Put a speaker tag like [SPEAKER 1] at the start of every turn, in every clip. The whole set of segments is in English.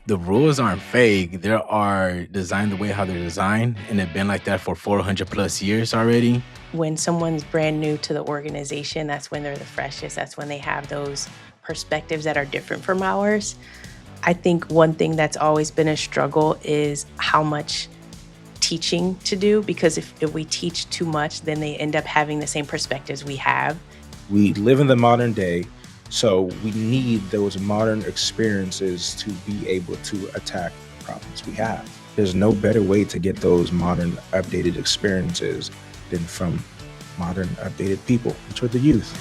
[SPEAKER 1] The rules aren't fake. They are designed the way how they're designed, and they've been like that for 400 plus years already.
[SPEAKER 2] When someone's brand new to the organization, that's when they're the freshest. That's when they have those perspectives that are different from ours. I think one thing that's always been a struggle is how much teaching to do, because if we teach too much, then they end up having the same perspectives we have.
[SPEAKER 3] We live in the modern day, so we need those modern experiences to be able to attack problems we have. There's no better way to get those modern, updated experiences than from modern, updated people, which are the youth.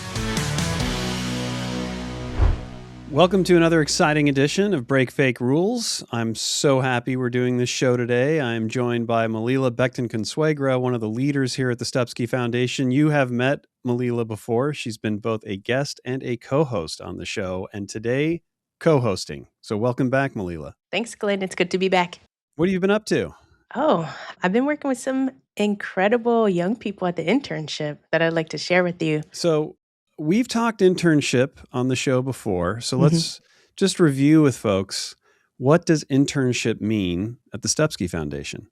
[SPEAKER 4] Welcome to another exciting edition of Break Fake Rules. I'm so happy we're doing this show today. I'm joined by Malila Becton-Consuegra, one of the leaders here at the Stupski Foundation. You have met Malila before. She's been both a guest and a co-host on the show, and today, co-hosting. So welcome back, Malila.
[SPEAKER 2] Thanks, Glen. It's good to be back.
[SPEAKER 4] What have you been up to?
[SPEAKER 2] Oh, I've been working with some incredible young people at the internship that I'd like to share with you.
[SPEAKER 4] So we've talked internship on the show before, so let's just review with folks. What does internship mean at the Stupski Foundation?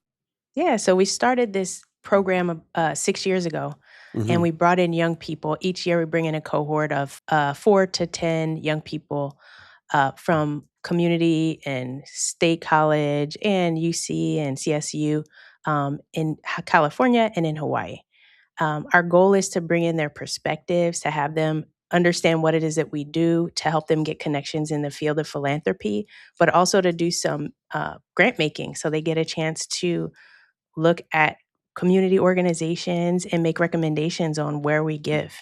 [SPEAKER 2] Yeah, so we started this program 6 years ago, and we brought in young people. Each year we bring in a cohort of 4 to 10 young people from community and state college and UC and CSU in California and in Hawaii. Our goal is to bring in their perspectives, to have them understand what it is that we do, to help them get connections in the field of philanthropy, but also to do some grant making so they get a chance to look at community organizations and make recommendations on where we give.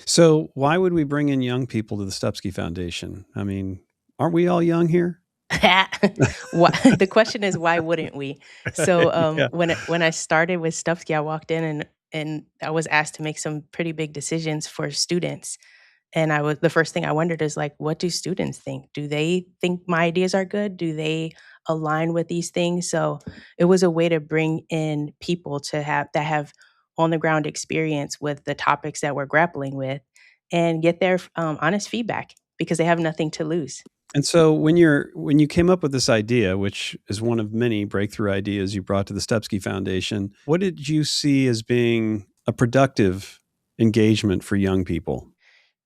[SPEAKER 4] So why would we bring in young people to the Stupski Foundation? I mean, aren't we all young here?
[SPEAKER 2] The question is, why wouldn't we? So
[SPEAKER 4] Yeah.
[SPEAKER 2] when I started with Stupski, I walked in and I was asked to make some pretty big decisions for students. And the first thing I wondered is like, what do students think? Do they think my ideas are good? Do they align with these things? So it was a way to bring in people that have on the ground experience with the topics that we're grappling with and get their honest feedback because they have nothing to lose.
[SPEAKER 4] And so when you came up with this idea, which is one of many breakthrough ideas you brought to the Stupski Foundation, what did you see as being a productive engagement for young people?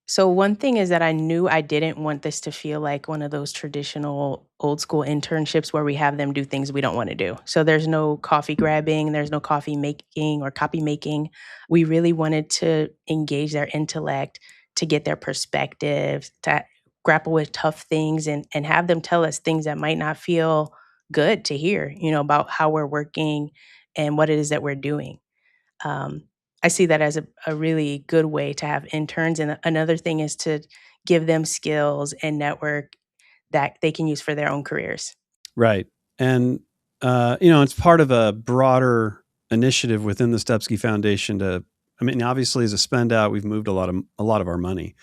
[SPEAKER 2] So one thing is that I knew I didn't want this to feel like one of those traditional old school internships where we have them do things we don't want to do. So there's no coffee grabbing, there's no coffee making or copy making. We really wanted to engage their intellect, to get their perspective, to grapple with tough things and have them tell us things that might not feel good to hear, about how we're working and what it is that we're doing. Um, I see that as a really good way to have interns. And another thing is to give them skills and network that they can use for their own careers.
[SPEAKER 4] Right. And, it's part of a broader initiative within the Stupski Foundation obviously as a spend out, we've moved a lot of our money,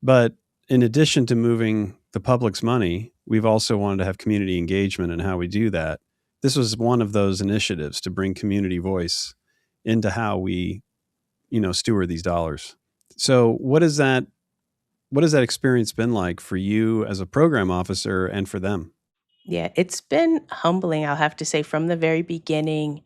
[SPEAKER 4] but in addition to moving the public's money, we've also wanted to have community engagement in how we do that. This was one of those initiatives to bring community voice into how we, steward these dollars. So what has that experience been like for you as a program officer and for them?
[SPEAKER 2] Yeah, it's been humbling, I'll have to say, from the very beginning.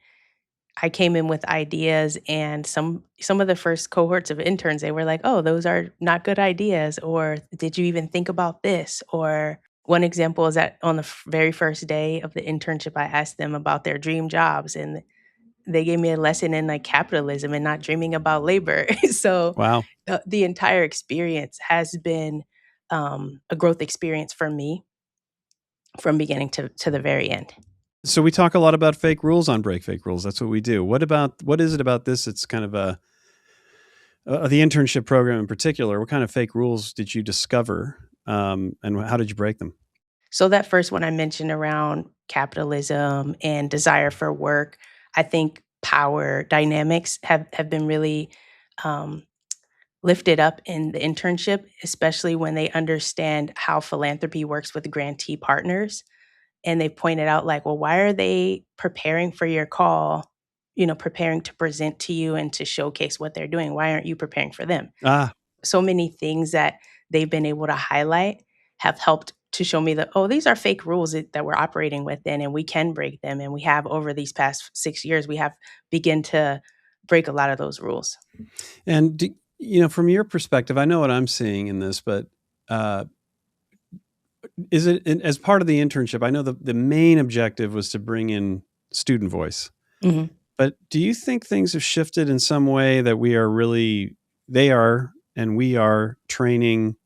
[SPEAKER 2] I came in with ideas and some of the first cohorts of interns, they were like, "Oh, those are not good ideas," or "Did you even think about this?" Or one example is that on the very first day of the internship, I asked them about their dream jobs, and they gave me a lesson in like capitalism and not dreaming about labor. So
[SPEAKER 4] Wow.
[SPEAKER 2] the entire experience has been a growth experience for me from beginning to the very end.
[SPEAKER 4] So we talk a lot about fake rules on Break Fake Rules. That's what we do. What is it about this? It's kind of the internship program in particular. What kind of fake rules did you discover, and how did you break them?
[SPEAKER 2] So that first one I mentioned around capitalism and desire for work, I think power dynamics have been really um, lifted up in the internship, especially when they understand how philanthropy works with grantee partners. And they pointed out like, well, why are they preparing for your call, preparing to present to you and to showcase what they're doing? Why aren't you preparing for them?
[SPEAKER 4] Ah,
[SPEAKER 2] So many things that they've been able to highlight have helped to show me that, oh, these are fake rules that we're operating within, and we can break them. And we have, over these past 6 years, we have begin to break a lot of those rules.
[SPEAKER 4] And from your perspective, I know what I'm seeing in this, but is it as part of the internship? I know the main objective was to bring in student voice,
[SPEAKER 2] Mhm.
[SPEAKER 4] but do you think things have shifted in some way that we are training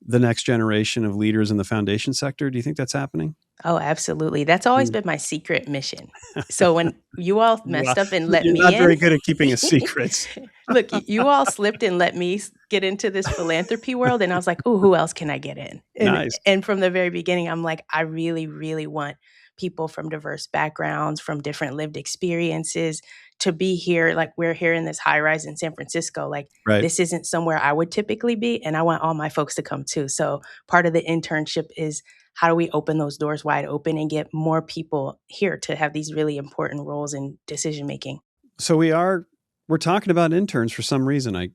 [SPEAKER 4] the next generation of leaders in the foundation sector? Do you think that's happening?
[SPEAKER 2] Oh, absolutely. That's always been my secret mission. So when you all messed up and let
[SPEAKER 4] You're
[SPEAKER 2] me
[SPEAKER 4] not very
[SPEAKER 2] in,
[SPEAKER 4] good at keeping a secret.
[SPEAKER 2] look, you all slipped and let me get into this philanthropy world, and I was like, "Oh, who else can I get in?"
[SPEAKER 4] Nice.
[SPEAKER 2] And from the very beginning, I'm like, I really, really want people from diverse backgrounds, from different lived experiences, to be here. Like, we're here in this high rise in San Francisco. Like,
[SPEAKER 4] Right.
[SPEAKER 2] this isn't somewhere I would typically be, and I want all my folks to come too. So part of the internship is, how do we open those doors wide open and get more people here to have these really important roles in decision making?
[SPEAKER 4] So we're talking about interns for some reason.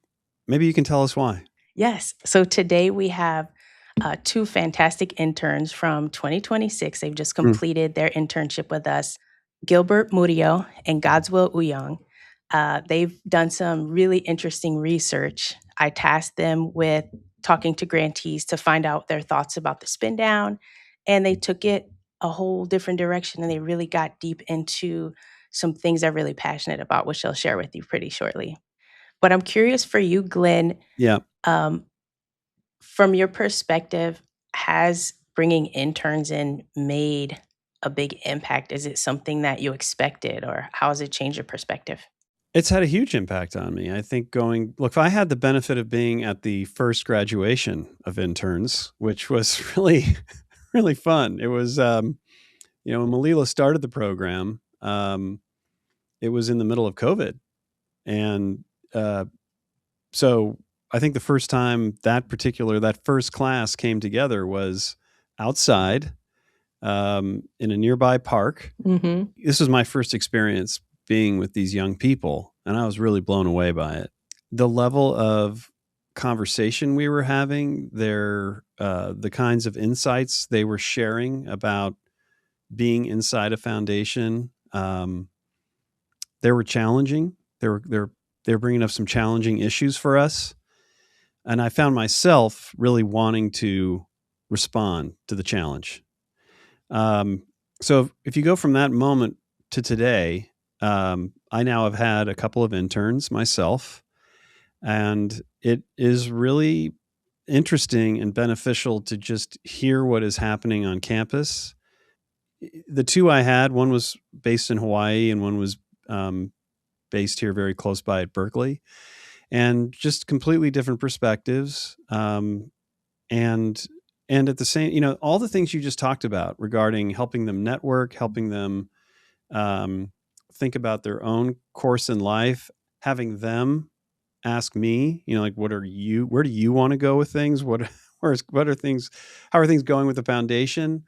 [SPEAKER 4] Maybe you can tell us why.
[SPEAKER 2] Yes. So today we have two fantastic interns from 2026. They've just completed their internship with us, Gilbert Murillo and Godswill Uyong. They've done some really interesting research. I tasked them with talking to grantees to find out their thoughts about the spin down, and they took it a whole different direction, and they really got deep into some things they're really passionate about, which they'll share with you pretty shortly. But I'm curious for you, Glenn,
[SPEAKER 4] Yeah.
[SPEAKER 2] from your perspective, has bringing interns in made a big impact? Is it something that you expected, or how has it changed your perspective?
[SPEAKER 4] It's had a huge impact on me. I think look, I had the benefit of being at the first graduation of interns, which was really, really fun. It was, when Malila started the program, it was in the middle of COVID. And so I think the first time that first class came together was outside in a nearby park.
[SPEAKER 2] Mm-hmm.
[SPEAKER 4] This was my first experience being with these young people, and I was really blown away by it. The level of conversation we were having, the kinds of insights they were sharing about being inside a foundation, they were challenging. They were bringing up some challenging issues for us, and I found myself really wanting to respond to the challenge. So if you go from that moment to today, I now have had a couple of interns myself, and it is really interesting and beneficial to just hear what is happening on campus. The two I had, one was based in Hawaii and one was based here very close by at Berkeley, and just completely different perspectives. And at the same, all the things you just talked about regarding helping them network, helping them think about their own course in life, having them ask me, like, where do you want to go with things? How are things going with the foundation?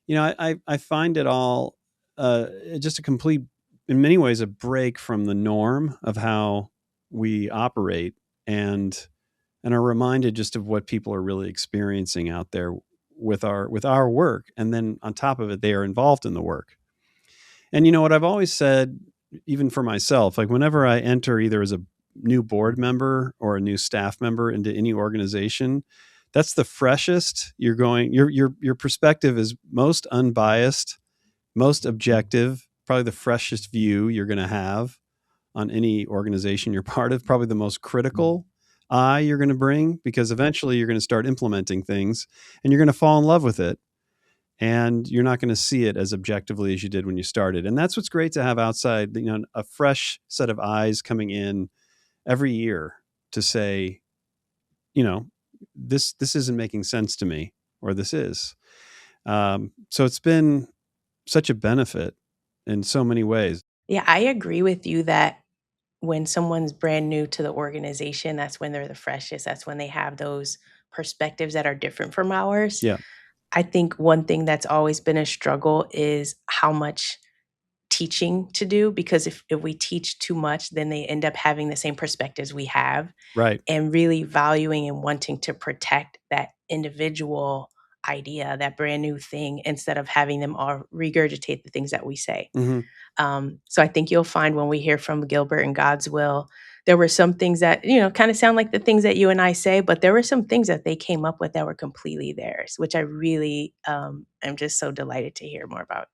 [SPEAKER 4] I find it all just a complete, in many ways, a break from the norm of how we operate, and are reminded just of what people are really experiencing out there with our work. And then on top of it, they are involved in the work. And what I've always said, even for myself, like whenever I enter either as a new board member or a new staff member into any organization, that's the freshest your perspective is most unbiased, most objective, probably the freshest view you're going to have on any organization you're part of, probably the most critical eye you're going to bring, because eventually you're going to start implementing things and you're going to fall in love with it, and you're not going to see it as objectively as you did when you started. And that's what's great to have outside, a fresh set of eyes coming in every year to say, this isn't making sense to me, or this is. So it's been such a benefit in so many ways.
[SPEAKER 2] Yeah, I agree with you that when someone's brand new to the organization, that's when they're the freshest. That's when they have those perspectives that are different from ours.
[SPEAKER 4] Yeah.
[SPEAKER 2] I think one thing that's always been a struggle is how much teaching to do, because if we teach too much, then they end up having the same perspectives we have,
[SPEAKER 4] Right.
[SPEAKER 2] and really valuing and wanting to protect that individual idea, that brand new thing, instead of having them all regurgitate the things that we say. So I think you'll find when we hear from Gilbert and Godswill, there were some things that, kind of sound like the things that you and I say, but there were some things that they came up with that were completely theirs, which I really am just so delighted to hear more about.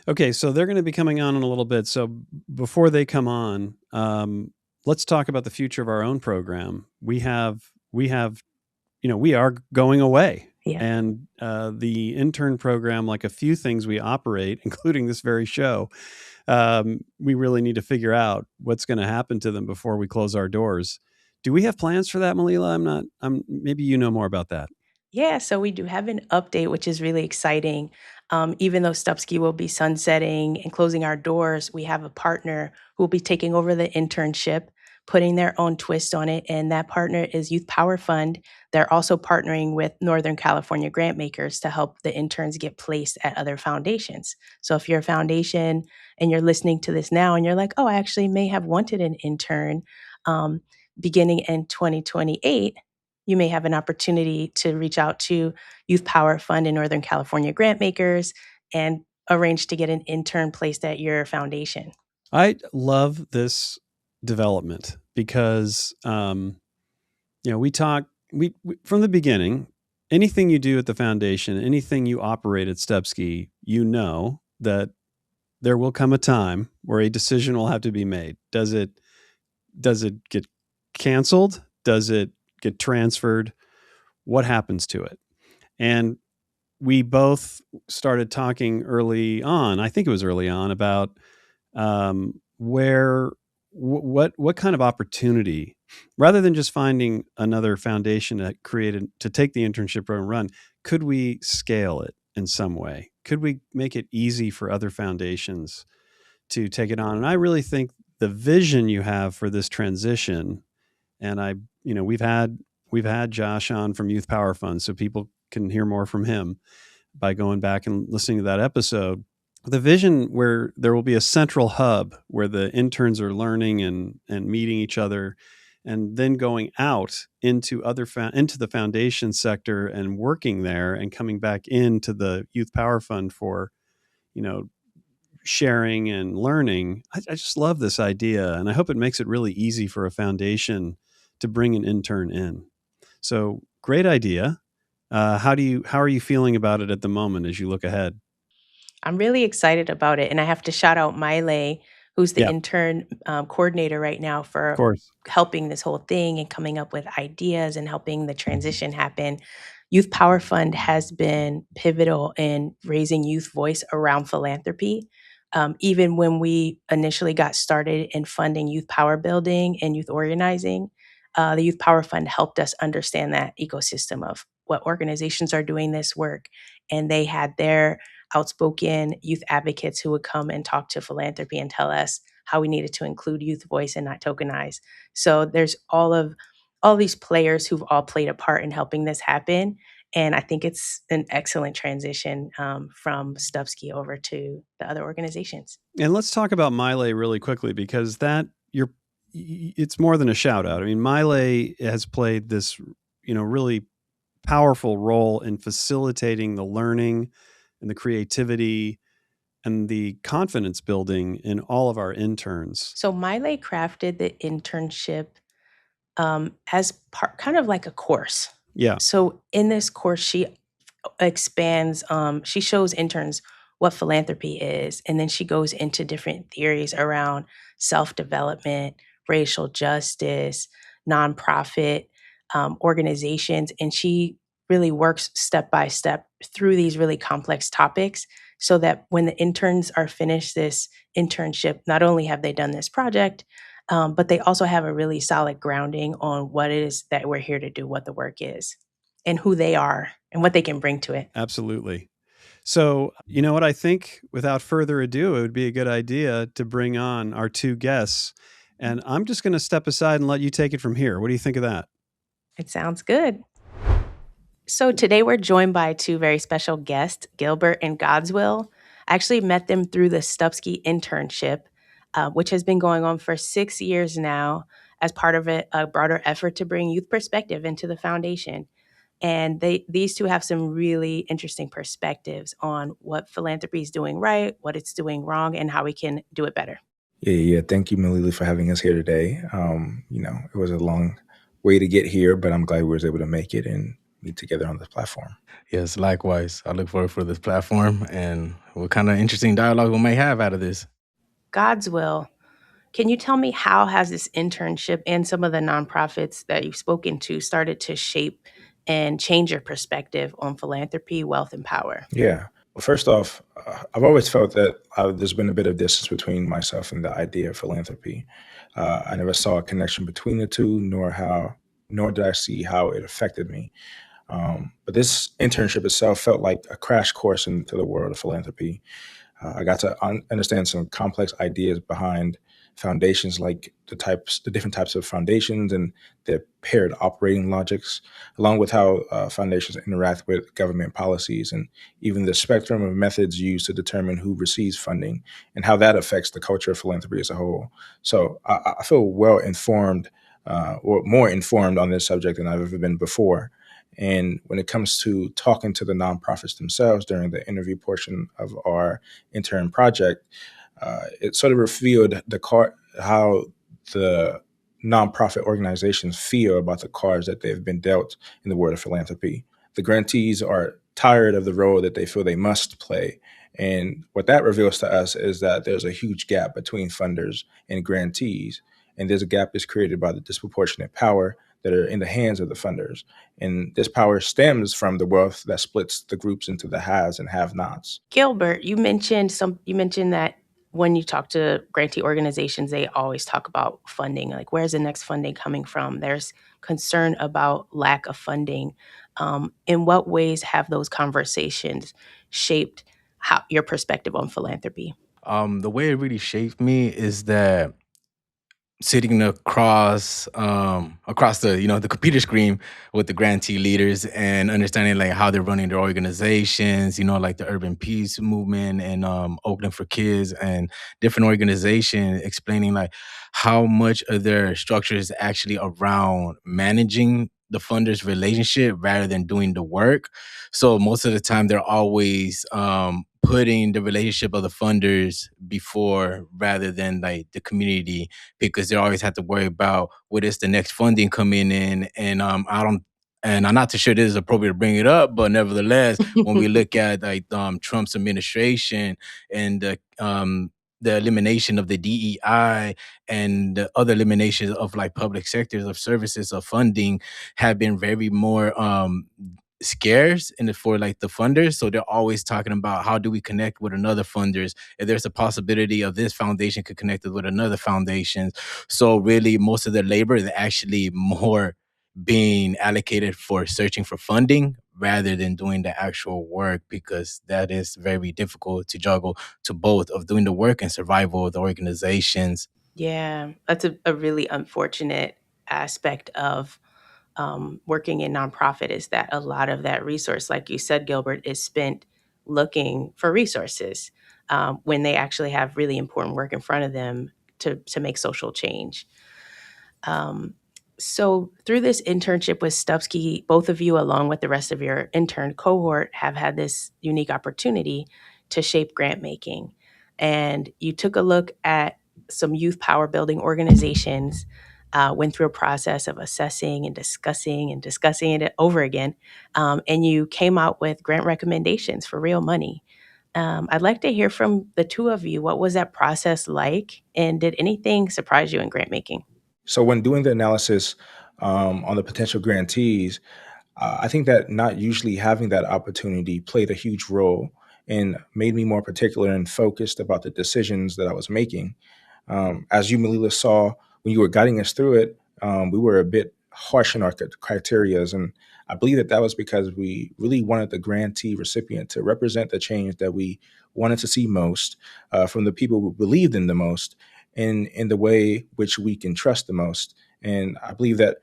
[SPEAKER 4] Okay, so they're going to be coming on in a little bit. So before they come on, let's talk about the future of our own program. We are going away.
[SPEAKER 2] Yeah.
[SPEAKER 4] And the intern program, like a few things we operate, including this very show, we really need to figure out what's going to happen to them before we close our doors. Do we have plans for that, Malila? Maybe you know more about that.
[SPEAKER 2] Yeah, so we do have an update, which is really exciting. Even though Stupski will be sunsetting and closing our doors, we have a partner who will be taking over the internship, putting their own twist on it. And that partner is Youth Power Fund. They're also partnering with Northern California grantmakers to help the interns get placed at other foundations. So if you're a foundation and you're listening to this now and you're like, oh, I actually may have wanted an intern beginning in 2028, you may have an opportunity to reach out to Youth Power Fund and Northern California grantmakers and arrange to get an intern placed at your foundation.
[SPEAKER 4] I love this development because, we talk we from the beginning. Anything you do at the foundation, anything you operate at Stupski, that there will come a time where a decision will have to be made. Does it get canceled? Does it get transferred? What happens to it? And we both started talking early on, I think it was early on, about what kind of opportunity, rather than just finding another foundation to take the internship program and run, could we scale it in some way? Could we make it easy for other foundations to take it on? And I really think the vision you have for this transition, and we've had Josh on from Youth Power Fund, so people can hear more from him by going back and listening to that episode. The vision where there will be a central hub where the interns are learning and meeting each other, and then going out into the foundation sector and working there, and coming back into the Youth Power Fund for, sharing and learning. I just love this idea, and I hope it makes it really easy for a foundation to bring an intern in. So great idea. How are you feeling about it at the moment as you look ahead?
[SPEAKER 2] I'm really excited about it. And I have to shout out Miley, who's the intern coordinator right now, for
[SPEAKER 4] Of course.
[SPEAKER 2] helping this whole thing and coming up with ideas and helping the transition happen. Youth Power Fund has been pivotal in raising youth voice around philanthropy. Even when we initially got started in funding youth power building and youth organizing, the Youth Power Fund helped us understand that ecosystem of what organizations are doing this work. And they had their outspoken youth advocates who would come and talk to philanthropy and tell us how we needed to include youth voice and not tokenize. So there's all these players who've all played a part in helping this happen. And I think it's an excellent transition from Stupski over to the other organizations.
[SPEAKER 4] And let's talk about Miley really quickly, because it's more than a shout out. I mean, Miley has played this, really powerful role in facilitating the learning and the creativity and the confidence building in all of our interns.
[SPEAKER 2] So Miley crafted the internship as part, kind of like a course.
[SPEAKER 4] Yeah.
[SPEAKER 2] So in this course, she expands, she shows interns what philanthropy is, and then she goes into different theories around self-development, racial justice, nonprofit organizations, and she really works step by step through these really complex topics, so that when the interns are finished this internship, not only have they done this project, but they also have a really solid grounding on what it is that we're here to do, what the work is, and who they are, and what they can bring to it.
[SPEAKER 4] Absolutely. So, you know what? I think without further ado, it would be a good idea to bring on our two guests. And I'm just going to step aside and let you take it from here. What do you think of that?
[SPEAKER 2] It sounds good. So today we're joined by two very special guests, Gilbert and Godswill. I actually met them through the Stupski internship, which has been going on for 6 years now as part of a broader effort to bring youth perspective into the foundation. And these two have some really interesting perspectives on what philanthropy is doing right, what it's doing wrong, and how we can do it better.
[SPEAKER 3] Yeah. Thank you, Malila, for having us here today. It was a long way to get here, but I'm glad we was able to make it and meet together on this platform.
[SPEAKER 1] Yes, likewise. I look forward for this platform and what kind of interesting dialogue we may have out of this.
[SPEAKER 2] Godswill, can you tell me how has this internship and some of the nonprofits that you've spoken to started to shape and change your perspective on philanthropy, wealth, and power?
[SPEAKER 3] Yeah. Well, first off, I've always felt that there's been a bit of distance between myself and the idea of philanthropy. I never saw a connection between the two, nor did I see how it affected me. But this internship itself felt like a crash course into the world of philanthropy. I got to understand some complex ideas behind foundations, like the different types of foundations and their paired operating logics, along with how foundations interact with government policies and even the spectrum of methods used to determine who receives funding and how that affects the culture of philanthropy as a whole. So I feel well informed, or more informed on this subject than I've ever been before. And when it comes to talking to the nonprofits themselves during the interview portion of our intern project, it sort of revealed how the nonprofit organizations feel about the cards that they've been dealt in the world of philanthropy. The grantees are tired of the role that they feel they must play. And what that reveals to us is that there's a huge gap between funders and grantees. And there's a gap that's created by the disproportionate power that are in the hands of the funders. And this power stems from the wealth that splits the groups into the haves and have-nots.
[SPEAKER 2] Gilbert, you mentioned that when you talk to grantee organizations, they always talk about funding, like where's the next funding coming from? There's concern about lack of funding. In what ways have those conversations shaped your perspective on philanthropy?
[SPEAKER 1] The way it really shaped me is that sitting across the the computer screen with the grantee leaders and understanding like how they're running their organizations, like the urban peace movement and Oakland for Kids and different organizations, explaining like how much of their structure is actually around managing the funders relationship rather than doing the work. So most of the time they're always putting the relationship of the funders before rather than like the community, because they always have to worry about what is the next funding coming in. And I don't and I'm not too sure this is appropriate to bring it up, but nevertheless, when we look at like Trump's administration and the elimination of the DEI and the other eliminations of like public sectors of services of funding have been very more scarce for like the funders. So they're always talking about how do we connect with another funders, if there's a possibility of this foundation could connect with another foundation. So really most of the labor is actually more being allocated for searching for funding rather than doing the actual work, because that is very difficult to juggle to both of doing the work and survival of the organizations.
[SPEAKER 2] Yeah, that's a really unfortunate aspect of working in nonprofit, is that a lot of that resource, like you said, Gilbert, is spent looking for resources when they actually have really important work in front of them to make social change. So through this internship with Stupski, both of you, along with the rest of your intern cohort, have had this unique opportunity to shape grant making. And you took a look at some youth power building organizations, went through a process of assessing and discussing it over again, and you came out with grant recommendations for real money. I'd like to hear from the two of you. What was that process like? And did anything surprise you in grant making?
[SPEAKER 3] So when doing the analysis on the potential grantees, I think that not usually having that opportunity played a huge role and made me more particular and focused about the decisions that I was making. As you, Malila, saw when you were guiding us through it, we were a bit harsh in our criterias, and I believe that was because we really wanted the grantee recipient to represent the change that we wanted to see most from the people who believed in the most, in the way which we can trust the most. And I believe that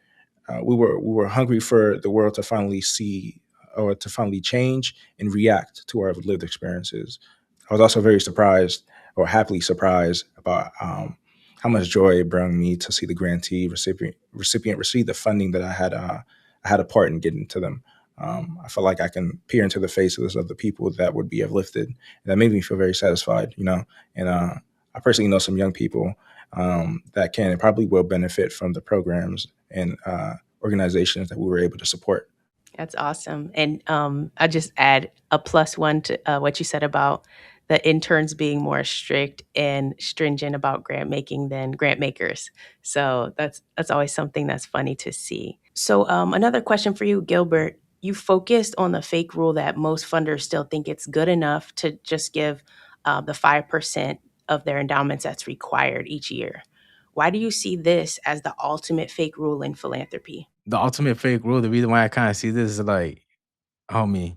[SPEAKER 3] we were hungry for the world to finally see or to finally change and react to our lived experiences. I was also very surprised or happily surprised about how much joy it brought me to see the grantee recipient receive the funding that I had a part in getting to them. I feel like I can peer into the faces of the people that would be uplifted. And that made me feel very satisfied, And I personally know some young people that can and probably will benefit from the programs and organizations that we were able to support.
[SPEAKER 2] That's awesome. And I just add a +1 to what you said about the interns being more strict and stringent about grant making than grant makers. So that's always something that's funny to see. So another question for you, Gilbert. You focused on the fake rule that most funders still think it's good enough to just give the 5% of their endowments that's required each year. Why do you see this as the ultimate fake rule in philanthropy?
[SPEAKER 1] The ultimate fake rule, the reason why I kind of see this is like, homie,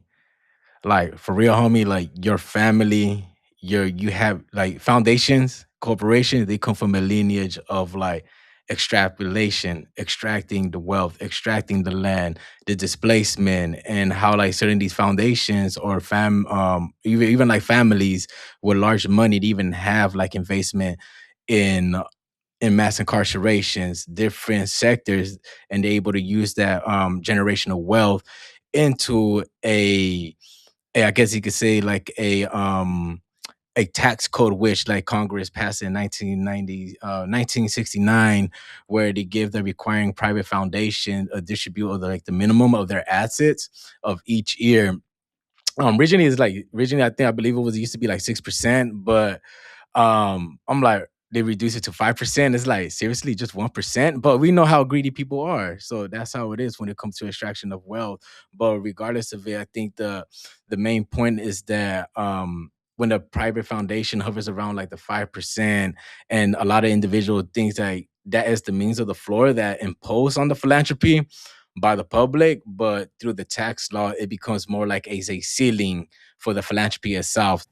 [SPEAKER 1] like for real, homie, like your family, you have like foundations, corporations, they come from a lineage of like extrapolation, extracting the wealth, extracting the land, the displacement, and how like certain these foundations or even like families with large money to even have like investment in mass incarcerations, different sectors, and they're able to use that generational wealth into I guess you could say like a tax code which like Congress passed in 1969, where they give the requiring private foundation a distribute of like the minimum of their assets of each year. Originally I believe it used to be like 6%, but I'm like, they reduce it to 5%. It's like, seriously, just 1%. But we know how greedy people are. So that's how it is when it comes to extraction of wealth. But regardless of it, I think the main point is that when the private foundation hovers around like the 5%, and a lot of individual things that is the means of the floor that impose on the philanthropy by the public, but through the tax law, it becomes more like a ceiling for the philanthropy itself.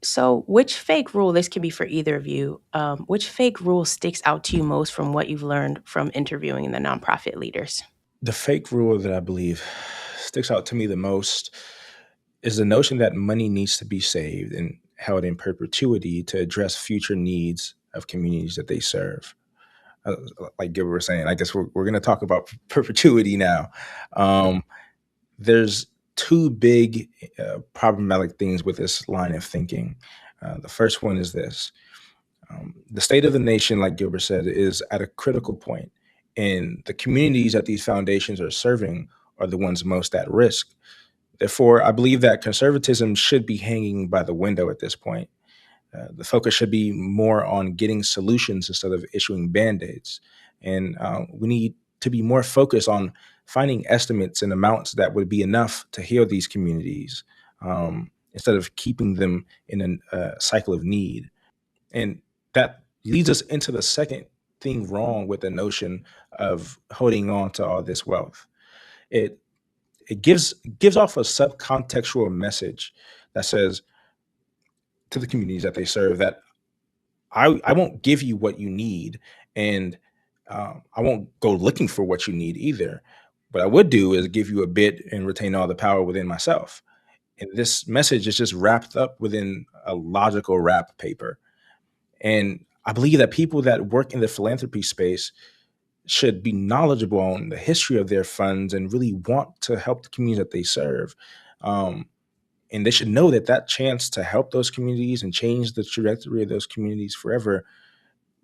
[SPEAKER 2] So, which fake rule, this can be for either of you, which fake rule sticks out to you most from what you've learned from interviewing the nonprofit leaders?
[SPEAKER 3] The fake rule that I believe sticks out to me the most is the notion that money needs to be saved and held in perpetuity to address future needs of communities that they serve. Like Gilbert was saying, I guess we're going to talk about perpetuity now. There's two big problematic things with this line of thinking. The first one is this. The state of the nation, like Gilbert said, is at a critical point, and the communities that these foundations are serving are the ones most at risk. Therefore, I believe that conservatism should be hanging by the window at this point. The focus should be more on getting solutions instead of issuing band-aids. And we need to be more focused on finding estimates and amounts that would be enough to heal these communities instead of keeping them in a cycle of need. And that leads us into the second thing wrong with the notion of holding on to all this wealth. It it gives off a subcontextual message that says to the communities that they serve that I won't give you what you need, and I won't go looking for what you need either. What I would do is give you a bit and retain all the power within myself. And this message is just wrapped up within a logical wrap paper. And I believe that people that work in the philanthropy space should be knowledgeable on the history of their funds and really want to help the communities that they serve. Um, and they should know that that chance to help those communities and change the trajectory of those communities forever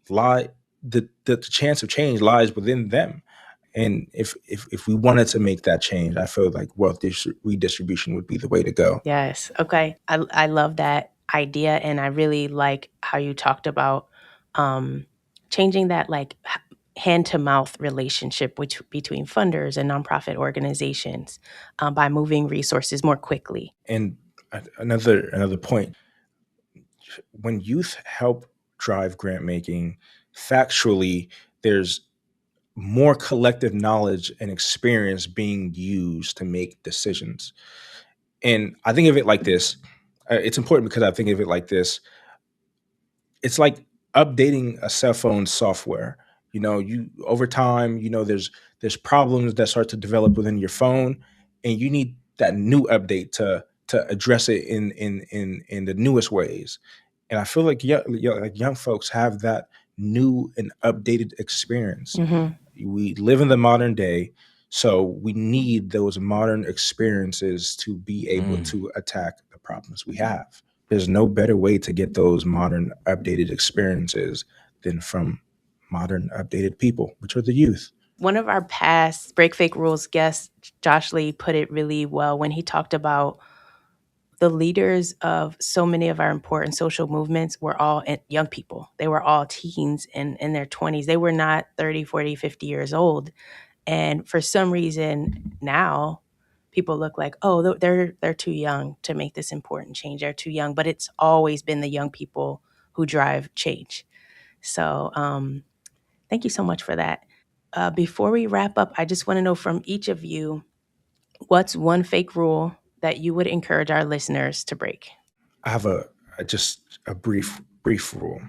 [SPEAKER 3] lie the chance of change lies within them. And if we wanted to make that change, I feel like redistribution would be the way to go.
[SPEAKER 2] Yes. Okay. I love that idea, and I really like how you talked about changing that like hand to mouth relationship between funders and nonprofit organizations by moving resources more quickly.
[SPEAKER 3] And another point, when youth help drive grant making, factually, there's more collective knowledge and experience being used to make decisions. And I think of it like this. It's important because I think of it like this. It's like updating a cell phone software. You over time, there's problems that start to develop within your phone, and you need that new update to address it in the newest ways. And I feel like young folks have that new and updated experience.
[SPEAKER 2] Hmm.
[SPEAKER 3] We live in the modern day, So we need those modern experiences to be able
[SPEAKER 1] Mm.
[SPEAKER 3] to attack the problems we have. There's no better way to get those modern updated experiences than from modern updated people, which are the youth.
[SPEAKER 2] One of our past Break Fake Rules guests, Josh Lee, put it really well when he talked about the leaders of so many of our important social movements were all young people. They were all teens and in their 20s. They were not 30, 40, 50 years old. And for some reason now, people look like, oh, they're too young to make this important change. They're too young. But it's always been the young people who drive change. So thank you so much for that. Before we wrap up, I just want to know from each of you, what's one fake rule that you would encourage our listeners to break?
[SPEAKER 3] I have just a brief rule,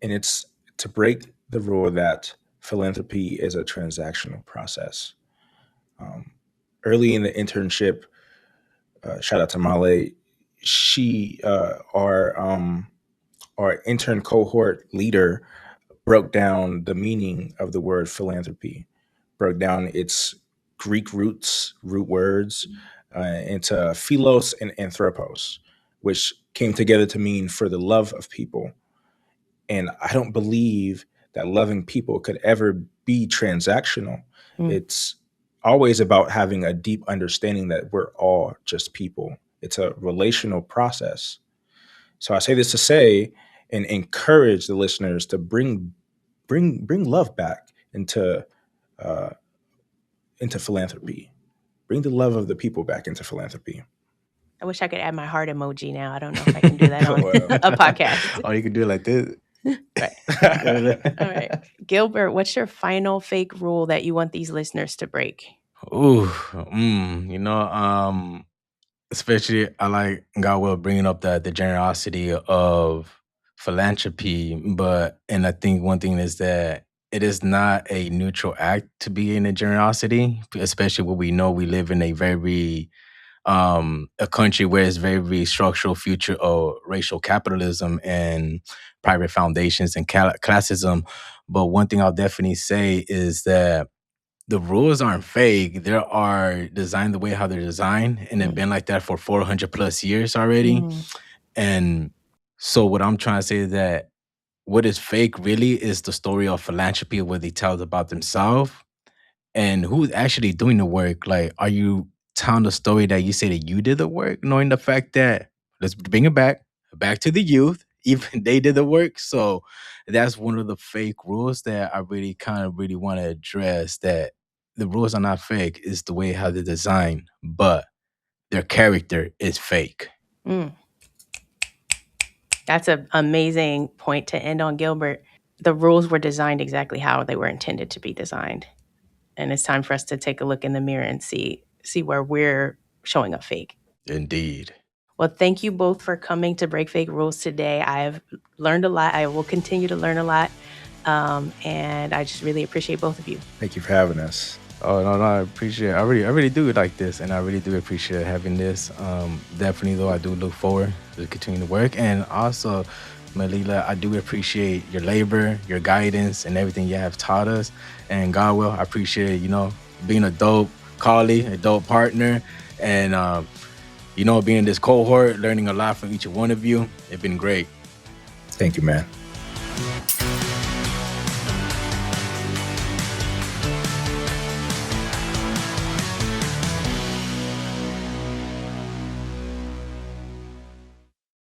[SPEAKER 3] and it's to break the rule that philanthropy is a transactional process. Early in the internship, shout out to Malila, she our intern cohort leader broke down the meaning of the word philanthropy, broke down its Greek root words into philos and anthropos, which came together to mean for the love of people. And I don't believe that loving people could ever be transactional. It's always about having a deep understanding that we're all just people. It's a relational process. So I say this to say and encourage the listeners to bring love back into philanthropy. Bring the love of the people back into philanthropy.
[SPEAKER 2] I wish I could add my heart emoji now. I don't know if I can do that on a podcast.
[SPEAKER 1] Oh, you can do it like this.
[SPEAKER 2] Right. All right. Gilbert, what's your final fake rule that you want these listeners to break?
[SPEAKER 1] Ooh, especially I like Godwill bringing up the generosity of philanthropy, and I think one thing is that it is not a neutral act to be in a generosity, especially when we know we live in a very a country where it's very structural future of racial capitalism and private foundations and classism. But one thing I'll definitely say is that the rules aren't fake. They are designed the way how they're designed, and they've been like that for 400 plus years already. And so what I'm trying to say is that what is fake really is the story of philanthropy, what they tell about themselves and who's actually doing the work. Like, are you telling the story that you say that you did the work, knowing the fact that, let's bring it back to the youth, even they did the work. So that's one of the fake rules that I really kind of really want to address, that the rules are not fake. It's the way how they're designed, but their character is fake.
[SPEAKER 2] That's an amazing point to end on, Gilbert. The rules were designed exactly how they were intended to be designed. And it's time for us to take a look in the mirror and see where we're showing up fake.
[SPEAKER 1] Indeed.
[SPEAKER 2] Well, thank you both for coming to Break Fake Rules today. I have learned a lot. I will continue to learn a lot. And I just really appreciate both of you.
[SPEAKER 3] Thank you for having us.
[SPEAKER 1] Oh, no, I appreciate it. I really do like this, and I really do appreciate having this. Definitely, though, I do look forward to continue to work. And also, Malila, I do appreciate your labor, your guidance, and everything you have taught us. And Godwill, I appreciate, being a dope colleague, a dope partner, and, being in this cohort, learning a lot from each one of you. It's been great.
[SPEAKER 3] Thank you, man.